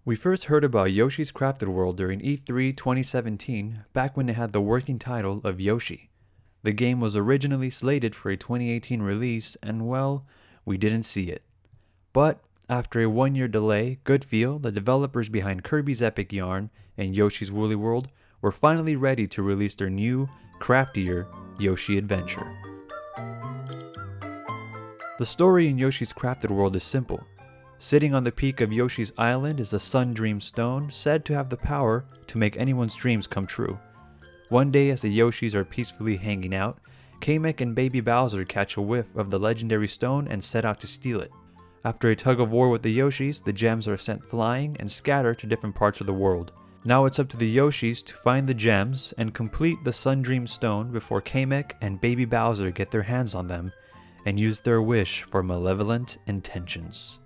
We first heard about Yoshi's Crafted World during E3 2017, back when it had the working title of Yoshi. The game was originally slated for a 2018 release, and well, we didn't see it. But after a 1-year delay, Good Feel, the developers behind Kirby's Epic Yarn and Yoshi's Woolly World, were finally ready to release their new, craftier Yoshi adventure. The story in Yoshi's Crafted World is simple. Sitting on the peak of Yoshi's Island is a Sun Dream Stone said to have the power to make anyone's dreams come true. One day, as the Yoshis are peacefully hanging out, Kamek and Baby Bowser catch a whiff of the legendary stone and set out to steal it. After a tug of war with the Yoshis, the gems are sent flying and scattered to different parts of the world. Now it's up to the Yoshis to find the gems and complete the Sun Dream Stone before Kamek and Baby Bowser get their hands on them and use their wish for malevolent intentions.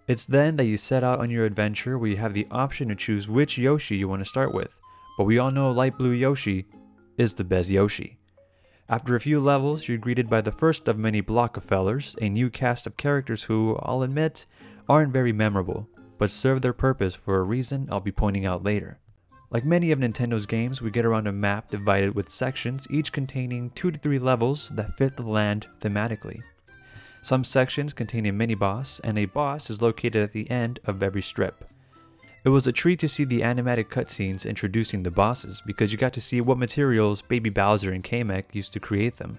It's then that you set out on your adventure, where you have the option to choose which Yoshi you want to start with, but we all know Light Blue Yoshi is the best Yoshi. After a few levels, you're greeted by the first of many Blockefellers, a new cast of characters who, I'll admit, aren't very memorable, but serve their purpose for a reason I'll be pointing out later. Like many of Nintendo's games, we get around a map divided with sections, each containing 2 to 3 levels that fit the land thematically. Some sections contain a mini-boss, and a boss is located at the end of every strip. It was a treat to see the animated cutscenes introducing the bosses, because you got to see what materials Baby Bowser and Kamek used to create them.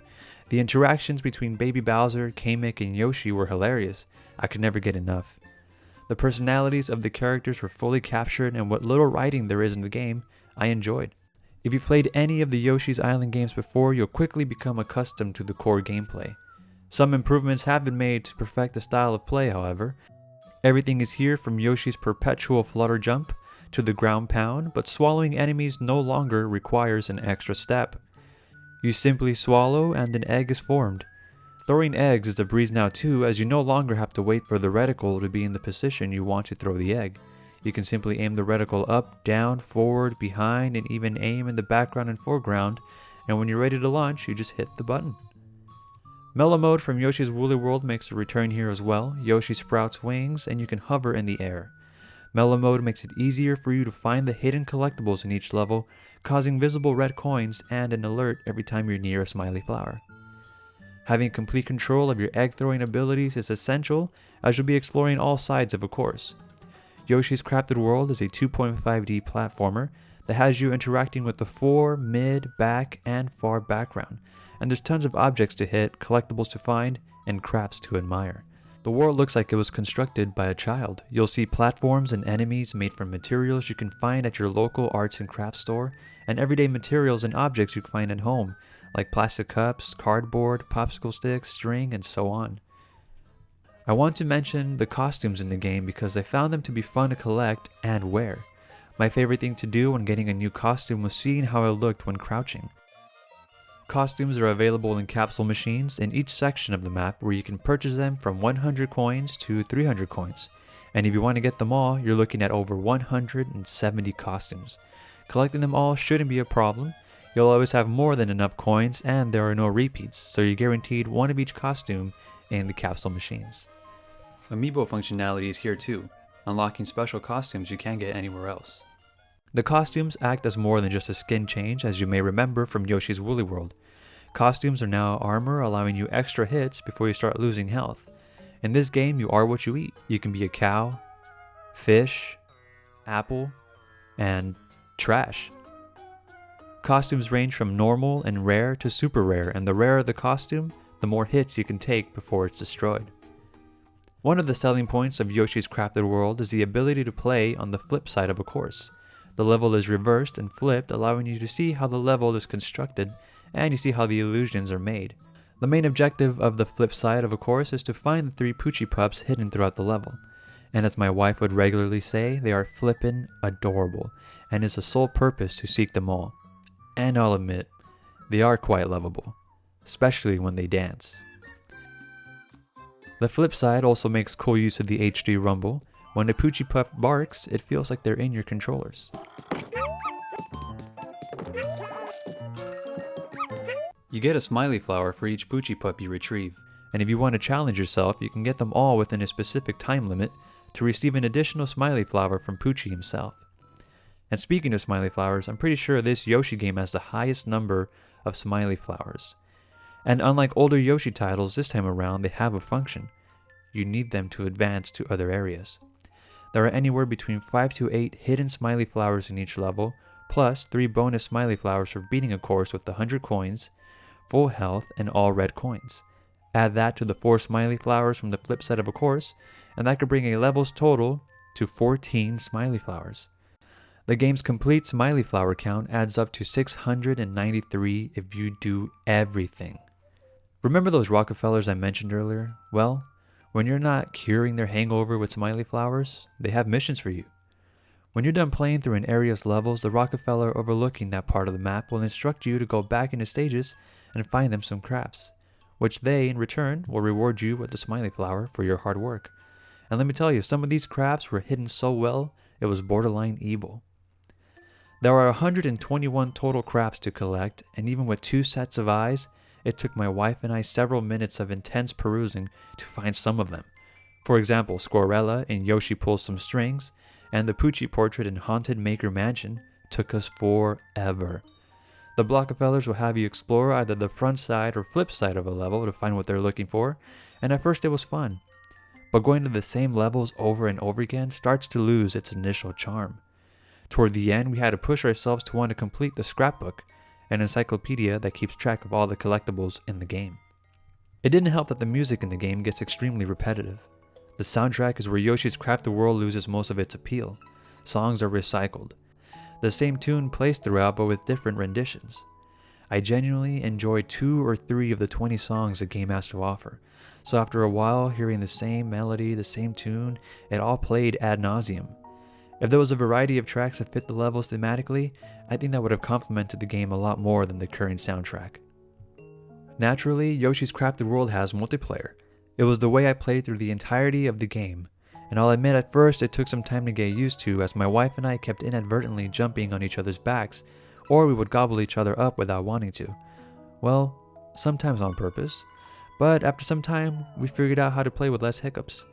The interactions between Baby Bowser, Kamek, and Yoshi were hilarious. I could never get enough. The personalities of the characters were fully captured, and what little writing there is in the game, I enjoyed. If you've played any of the Yoshi's Island games before, you'll quickly become accustomed to the core gameplay. Some improvements have been made to perfect the style of play, however. Everything is here from Yoshi's perpetual flutter jump to the ground pound, but swallowing enemies no longer requires an extra step. You simply swallow and an egg is formed. Throwing eggs is a breeze now too, as you no longer have to wait for the reticle to be in the position you want to throw the egg. You can simply aim the reticle up, down, forward, behind, and even aim in the background and foreground, and when you're ready to launch, you just hit the button. Mellow Mode from Yoshi's Woolly World makes a return here as well. Yoshi sprouts wings and you can hover in the air. Mellow Mode makes it easier for you to find the hidden collectibles in each level, causing visible red coins and an alert every time you're near a smiley flower. Having complete control of your egg throwing abilities is essential, as you'll be exploring all sides of a course. Yoshi's Crafted World is a 2.5D platformer that has you interacting with the fore, mid, back, and far background. And there's tons of objects to hit, collectibles to find, and crafts to admire. The world looks like it was constructed by a child. You'll see platforms and enemies made from materials you can find at your local arts and crafts store, and everyday materials and objects you can find at home, like plastic cups, cardboard, popsicle sticks, string, and so on. I want to mention the costumes in the game because I found them to be fun to collect and wear. My favorite thing to do when getting a new costume was seeing how it looked when crouching. Costumes are available in capsule machines in each section of the map, where you can purchase them from 100 coins to 300 coins. And if you want to get them all, you're looking at over 170 costumes. Collecting them all shouldn't be a problem. You'll always have more than enough coins, and there are no repeats, so you're guaranteed one of each costume in the capsule machines. Amiibo functionality is here too, unlocking special costumes you can't get anywhere else. The costumes act as more than just a skin change, as you may remember from Yoshi's Woolly World. Costumes are now armor, allowing you extra hits before you start losing health. In this game, you are what you eat. You can be a cow, fish, apple, and trash. Costumes range from normal and rare to super rare, and the rarer the costume, the more hits you can take before it's destroyed. One of the selling points of Yoshi's Crafted World is the ability to play on the flip side of a course. The level is reversed and flipped, allowing you to see how the level is constructed, and you see how the illusions are made. The main objective of the flip side of a course is to find the 3 Poochie Pups hidden throughout the level. And as my wife would regularly say, they are flippin' adorable, and it's a sole purpose to seek them all. And I'll admit, they are quite lovable, especially when they dance. The flip side also makes cool use of the HD rumble. When a Poochie Pup barks, it feels like they're in your controllers. You get a smiley flower for each Poochie Pup you retrieve, and if you want to challenge yourself, you can get them all within a specific time limit to receive an additional smiley flower from Poochie himself. And speaking of smiley flowers, I'm pretty sure this Yoshi game has the highest number of smiley flowers. And unlike older Yoshi titles, this time around they have a function. You need them to advance to other areas. There are anywhere between 5 to 8 hidden smiley flowers in each level, plus 3 bonus smiley flowers for beating a course with 100 coins, full health, and all red coins. Add that to the 4 smiley flowers from the flip side of a course, and that could bring a level's total to 14 smiley flowers. The game's complete smiley flower count adds up to 693 if you do everything. Remember those Rockefellers I mentioned earlier? Well, when you're not curing their hangover with smiley flowers, they have missions for you. When you're done playing through an area's levels, the Rockefeller overlooking that part of the map will instruct you to go back into stages and find them some crafts, which they, in return, will reward you with the smiley flower for your hard work. And let me tell you, some of these crafts were hidden so well, it was borderline evil. There are 121 total crafts to collect, and even with 2 sets of eyes, it took my wife and I several minutes of intense perusing to find some of them. For example, Squirrella in Yoshi Pulls Some Strings, and the Poochie portrait in Haunted Maker Mansion took us forever. The Blockefellers will have you explore either the front side or flip side of a level to find what they're looking for, and at first it was fun. But going to the same levels over and over again starts to lose its initial charm. Toward the end, we had to push ourselves to want to complete the scrapbook, an encyclopedia that keeps track of all the collectibles in the game. It didn't help that the music in the game gets extremely repetitive. The soundtrack is where Yoshi's Crafted World loses most of its appeal. Songs are recycled. The same tune plays throughout but with different renditions. I genuinely enjoy 2 or 3 of the 20 songs the game has to offer, so after a while hearing the same melody, the same tune, it all played ad nauseum. If there was a variety of tracks that fit the levels thematically, I think that would have complemented the game a lot more than the current soundtrack. Naturally, Yoshi's Crafted World has multiplayer. It was the way I played through the entirety of the game, and I'll admit at first it took some time to get used to as my wife and I kept inadvertently jumping on each other's backs, or we would gobble each other up without wanting to. Well, sometimes on purpose, but after some time we figured out how to play with less hiccups.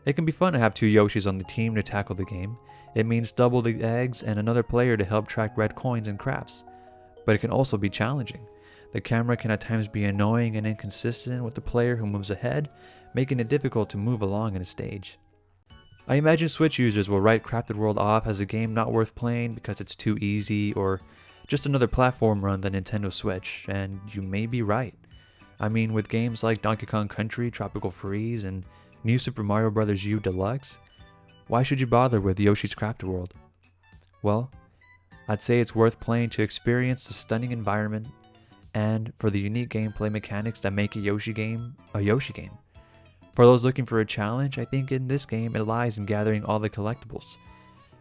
It can be fun to have 2 Yoshis on the team to tackle the game. It means double the eggs and another player to help track red coins and crafts. But it can also be challenging. The camera can at times be annoying and inconsistent with the player who moves ahead, making it difficult to move along in a stage. I imagine Switch users will write Crafted World off as a game not worth playing because it's too easy or just another platform run than Nintendo Switch, and you may be right. I mean, with games like Donkey Kong Country, Tropical Freeze, and New Super Mario Bros. U Deluxe, why should you bother with Yoshi's Crafted World? Well, I'd say it's worth playing to experience the stunning environment and for the unique gameplay mechanics that make a Yoshi game a Yoshi game. For those looking for a challenge, I think in this game it lies in gathering all the collectibles.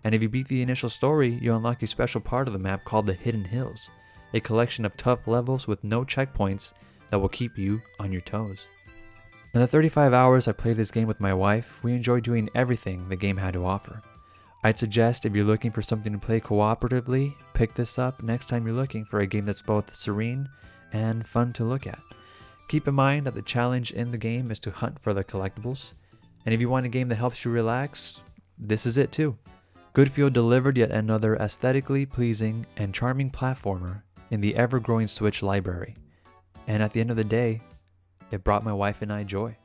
And if you beat the initial story, you unlock a special part of the map called the Hidden Hills, a collection of tough levels with no checkpoints that will keep you on your toes. In the 35 hours I played this game with my wife, we enjoyed doing everything the game had to offer. I'd suggest if you're looking for something to play cooperatively, pick this up next time you're looking for a game that's both serene and fun to look at. Keep in mind that the challenge in the game is to hunt for the collectibles, and if you want a game that helps you relax, this is it too. Good Feel delivered yet another aesthetically pleasing and charming platformer in the ever-growing Switch library. And at the end of the day, it brought my wife and I joy.